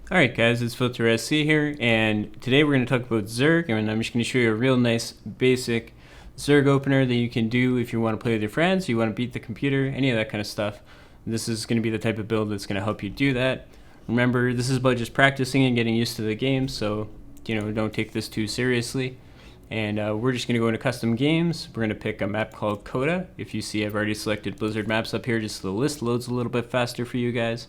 Alright guys, it's filtersc here, and today we're going to talk about Zerg, and I'm just going to show you a real nice basic Zerg opener that you can do if you want to play with your friends, you want to beat the computer, any of that kind of stuff. This is going to be the type of build that's going to help you do that. Remember, this is about just practicing and getting used to the game, so don't take this too seriously. And we're just going to go into custom games. We're going to pick a map called Coda. If you see, I've already selected Blizzard maps up here just so the list loads a little bit faster for you guys.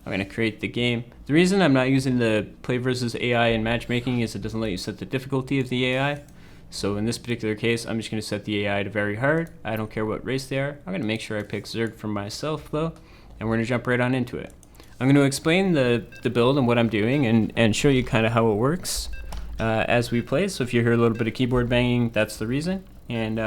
I'm going to create the game. The reason I'm not using the play versus AI in matchmaking is it doesn't let you set the difficulty of the AI. So in this particular case, I'm just going to set the AI to very hard. I don't care what race they are. I'm going to make sure I pick Zerg for myself though, and we're going to jump right on into it. I'm going to explain the build and what I'm doing and show you kind of how it works as we play. So if you hear a little bit of keyboard banging, that's the reason. And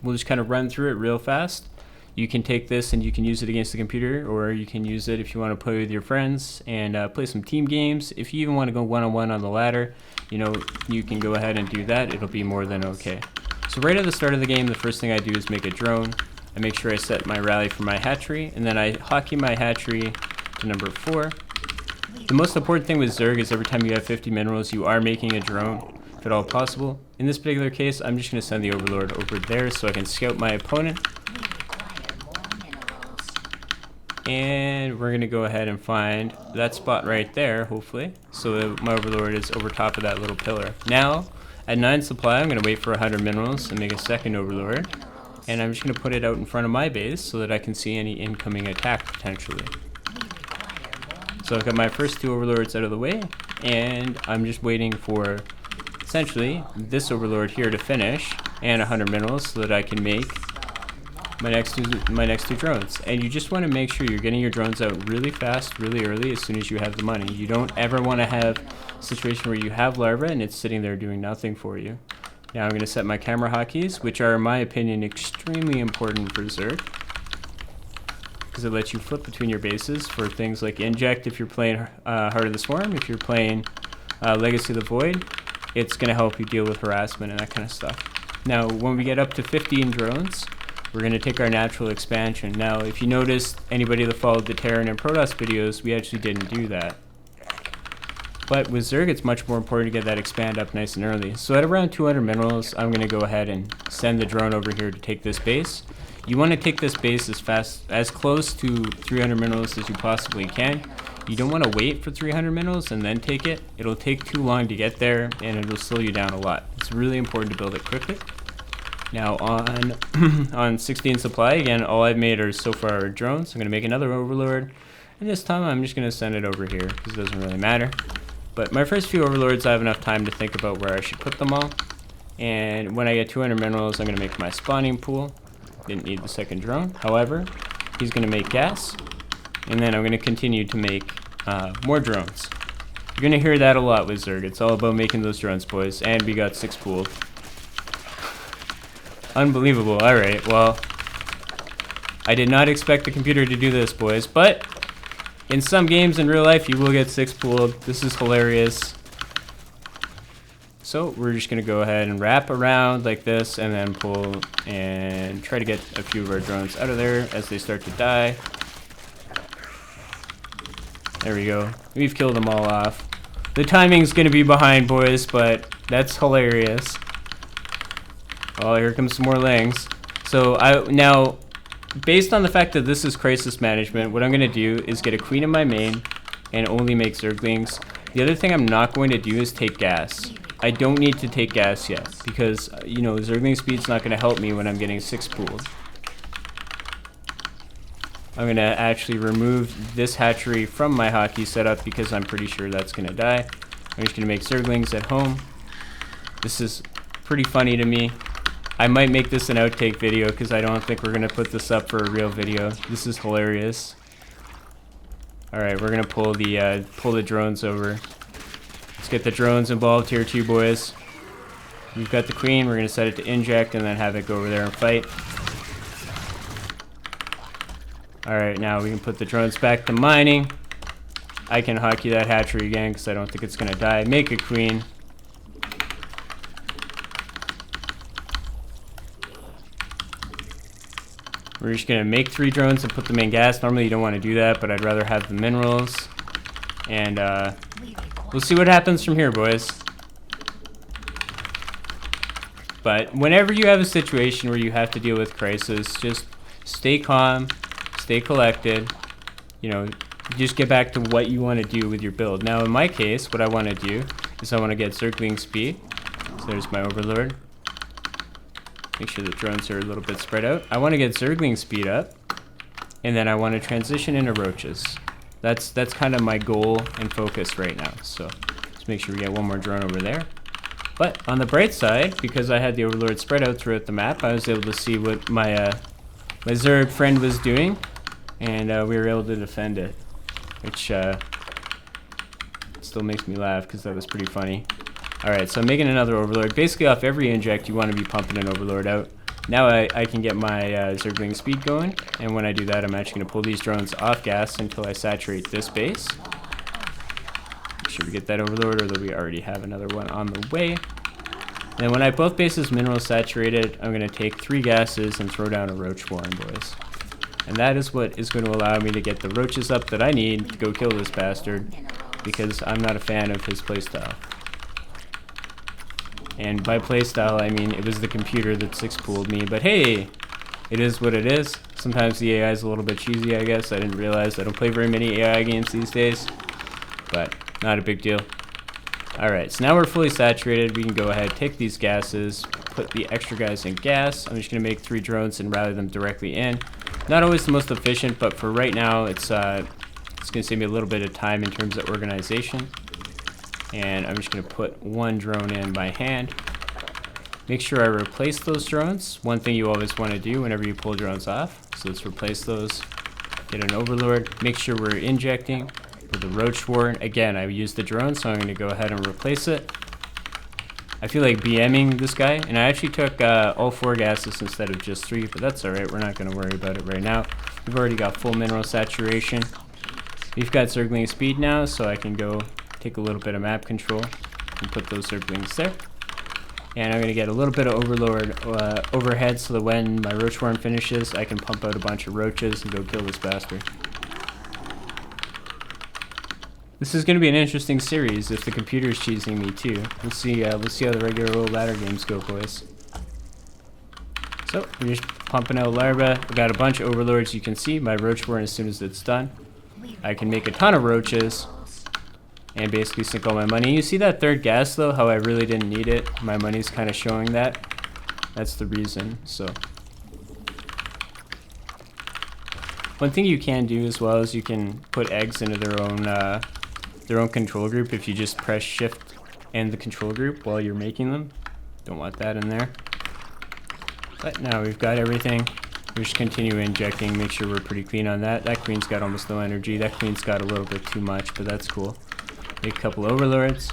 we'll just kind of run through it real fast. You can take this and you can use it against the computer, or you can use it if you want to play with your friends and play some team games. If you even want to go one-on-one on the ladder, you can go ahead and do that. It'll be more than okay. So right at the start of the game, the first thing I do is make a drone. I make sure I set my rally for my hatchery, and then I hotkey my hatchery to number 4. The most important thing with Zerg is every time you have 50 minerals, you are making a drone, if at all possible. In this particular case, I'm just going to send the Overlord over there so I can scout my opponent. And we're going to go ahead and find that spot right there, hopefully, so my Overlord is over top of that little pillar. Now, at 9 supply, I'm going to wait for 100 minerals and make a second Overlord. And I'm just going to put it out in front of my base so that I can see any incoming attack, potentially. So I've got my first 2 Overlords out of the way, and I'm just waiting for, essentially, this Overlord here to finish, and 100 minerals so that I can make my next two drones. And you just want to make sure you're getting your drones out really fast, really early, as soon as you have the money. You don't ever want to have a situation where you have larva and it's sitting there doing nothing for you. Now I'm going to set my camera hotkeys, which are, in my opinion, extremely important for Zerg, because it lets you flip between your bases for things like inject if you're playing Heart of the Swarm. If you're playing Legacy of the Void, it's going to help you deal with harassment and that kind of stuff. Now when we get up to 15 drones, we're going to take our natural expansion. Now, if you noticed, anybody that followed the Terran and Protoss videos, we actually didn't do that. But with Zerg, it's much more important to get that expand up nice and early. So at around 200 minerals, I'm going to go ahead and send the drone over here to take this base. You want to take this base as close to 300 minerals as you possibly can. You don't want to wait for 300 minerals and then take it. It'll take too long to get there, and it'll slow you down a lot. It's really important to build it quickly. Now on 16 supply, again, all I've made are so far are drones. I'm going to make another Overlord, and this time I'm just going to send it over here because it doesn't really matter. But my first few Overlords, I have enough time to think about where I should put them all. And when I get 200 minerals, I'm going to make my spawning pool. Didn't need the second drone. However, he's going to make gas, and then I'm going to continue to make more drones. You're going to hear that a lot with Zerg. It's all about making those drones, boys, and we got 6 pooled. Unbelievable. Alright, well, I did not expect the computer to do this, boys, but in some games in real life, you will get 6 pooled. This is hilarious. So we're just going to go ahead and wrap around like this and then pull and try to get a few of our drones out of there as they start to die. There we go. We've killed them all off. The timing's going to be behind, boys, but that's hilarious. Oh, here comes some more Lings. So now, based on the fact that this is crisis management, what I'm going to do is get a queen in my main and only make Zerglings. The other thing I'm not going to do is take gas. I don't need to take gas yet because, Zergling speed's not going to help me when I'm getting 6 pooled. I'm going to actually remove this hatchery from my hotkey setup because I'm pretty sure that's going to die. I'm just going to make Zerglings at home. This is pretty funny to me. I might make this an outtake video because I don't think we're going to put this up for a real video. This is hilarious. Alright, we're going to pull the drones over. Let's get the drones involved here too, boys. We've got the queen. We're going to set it to inject and then have it go over there and fight. Alright, now we can put the drones back to mining. I can hotkey that hatchery again because I don't think it's going to die. Make a queen. We're just going to make 3 drones and put them in gas. Normally you don't want to do that, but I'd rather have the minerals. And we'll see what happens from here, boys. But whenever you have a situation where you have to deal with crisis, just stay calm, stay collected, you know, just get back to what you want to do with your build. Now in my case, what I want to do is I want to get circling speed. So there's my overlord. Make sure the drones are a little bit spread out. I want to get circling speed up, and then I want to transition into roaches. That's kind of my goal and focus right now. So let's make sure we get one more drone over there. But on the bright side, because I had the overlord spread out throughout the map, I was able to see what my my Zerg friend was doing, and we were able to defend it, which still makes me laugh because that was pretty funny. Alright, so I'm making another overlord. Basically off every inject you want to be pumping an overlord out. Now I can get my Zergling speed going, and when I do that I'm actually going to pull these drones off gas until I saturate this base. Make sure we get that overlord, or that we already have another one on the way. And then when I have both bases mineral saturated, I'm going to take 3 gases and throw down a roach swarm, boys. And that is what is going to allow me to get the roaches up that I need to go kill this bastard, because I'm not a fan of his playstyle. And by playstyle, I mean it was the computer that 6-pooled me, but hey, it is what it is. Sometimes the AI is a little bit cheesy, I guess. I didn't realize I don't play very many AI games these days, but not a big deal. Alright, so now we're fully saturated. We can go ahead, take these gases, put the extra guys in gas. I'm just going to make 3 drones and rally them directly in. Not always the most efficient, but for right now, it's going to save me a little bit of time in terms of organization. And I'm just going to put 1 drone in by hand. Make sure I replace those drones. One thing you always want to do whenever you pull drones off. So let's replace those. Get an overlord. Make sure we're injecting with the roach swarm. Again, I used the drone, so I'm going to go ahead and replace it. I feel like BMing this guy, and I actually took all 4 gases instead of just 3, but that's alright. We're not going to worry about it right now. We've already got full mineral saturation. We've got circling speed now, so I can go take a little bit of map control and put those circlings there. And I'm going to get a little bit of overlord overhead so that when my roach swarm finishes, I can pump out a bunch of roaches and go kill this bastard. This is going to be an interesting series if the computer's cheesing me too. We'll see how the regular old ladder games go, boys. So we're just pumping out larvae. I've got a bunch of overlords. You can see my roach swarm as soon as it's done. I can make a ton of roaches and basically sink all my money. You see that 3rd gas though, how I really didn't need it? My money's kind of showing that. That's the reason. So one thing you can do as well is you can put eggs into their own control group if you just press shift and the control group while you're making them. Don't want that in there. But now we've got everything. We just continue injecting, make sure we're pretty clean on that. That queen's got almost no energy. That queen's got a little bit too much, but that's cool. Make a couple overlords.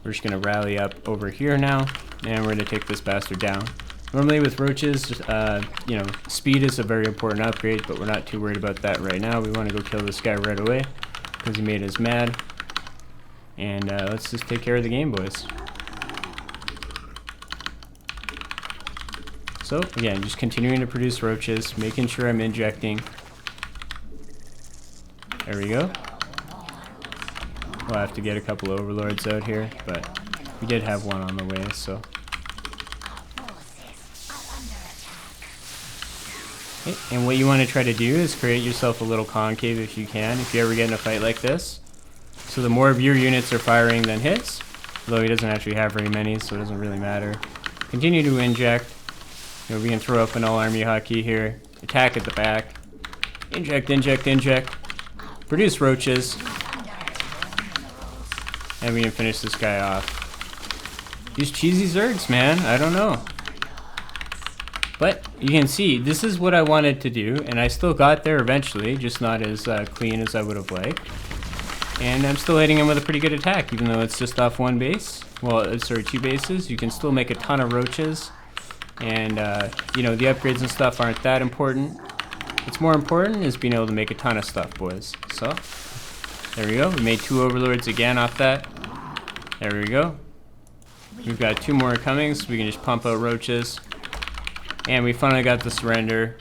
We're just going to rally up over here now, and we're going to take this bastard down. Normally with roaches, you know, speed is a very important upgrade, but we're not too worried about that right now. We want to go kill this guy right away, because he made us mad. And let's just take care of the game, boys. So, again, just continuing to produce roaches, making sure I'm injecting. There we go. We'll have to get a couple overlords out here, but we did have one on the way, so. Okay, and what you want to try to do is create yourself a little concave if you can, if you ever get in a fight like this. So the more of your units are firing than his, although he doesn't actually have very many, so it doesn't really matter. Continue to inject. You know, we can throw up an all-army hotkey here. Attack at the back. Inject, inject, inject. Produce roaches. And we can finish this guy off. These cheesy Zergs, man. I don't know. But you can see, this is what I wanted to do, and I still got there eventually, just not as clean as I would have liked. And I'm still hitting him with a pretty good attack, even though it's just off 1 base. Well, sorry, 2 bases. You can still make a ton of roaches. And, you know, the upgrades and stuff aren't that important. What's more important is being able to make a ton of stuff, boys. So, there we go. We made 2 overlords again off that. There we go. We've got 2 more coming, so we can just pump out roaches. And we finally got the surrender.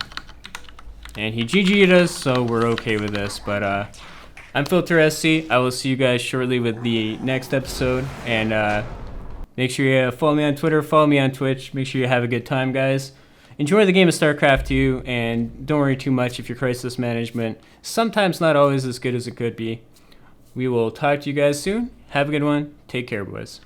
And he GG'd us, so we're okay with this. But I'm filtersc. I will see you guys shortly with the next episode. And make sure you follow me on Twitter, follow me on Twitch. Make sure you have a good time, guys. Enjoy the game of StarCraft 2, and don't worry too much if your crisis management sometimes not always as good as it could be. We will talk to you guys soon. Have a good one. Take care, boys.